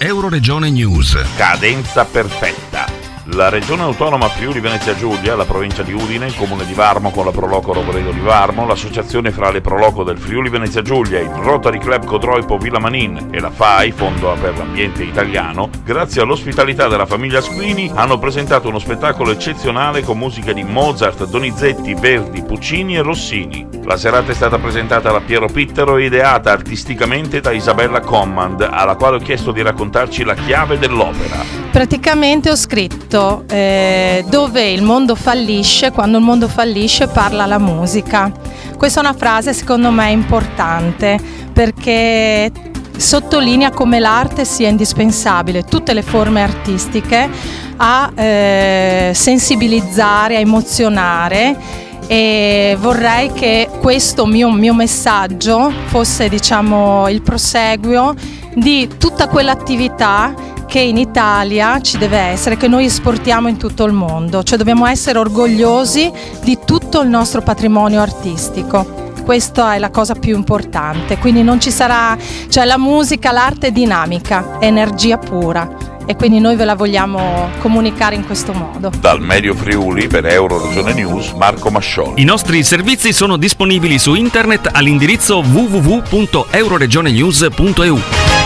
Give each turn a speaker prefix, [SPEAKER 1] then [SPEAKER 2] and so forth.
[SPEAKER 1] Euroregione News.
[SPEAKER 2] Cadenza perfetta. La regione autonoma Friuli Venezia Giulia, la provincia di Udine, il comune di Varmo con la Proloco Roveredo di Varmo, l'associazione fra le Proloco del Friuli Venezia Giulia, il Rotary Club Codroipo Villa Manin e la FAI, Fondo per l'Ambiente Italiano, grazie all'ospitalità della famiglia Squini, hanno presentato uno spettacolo eccezionale con musica di Mozart, Donizetti, Verdi, Puccini e Rossini. La serata è stata presentata da Piero Pittero e ideata artisticamente da Isabella Command, alla quale ho chiesto di raccontarci la chiave dell'opera.
[SPEAKER 3] Praticamente ho scritto dove il mondo fallisce, quando il mondo fallisce parla la musica. Questa è una frase secondo me importante perché sottolinea come l'arte sia indispensabile, tutte le forme artistiche, a sensibilizzare, a emozionare, e vorrei che questo mio messaggio fosse, diciamo, il proseguio di tutta quell'attività che in Italia ci deve essere, che noi esportiamo in tutto il mondo, cioè dobbiamo essere orgogliosi di tutto il nostro patrimonio artistico. Questa è la cosa più importante, quindi non ci sarà, cioè la musica, l'arte è dinamica, è energia pura e quindi noi ve la vogliamo comunicare in questo modo.
[SPEAKER 2] Dal Medio Friuli per Euroregione News, Marco Mascioli.
[SPEAKER 1] I nostri servizi sono disponibili su internet all'indirizzo www.euroregionenews.eu.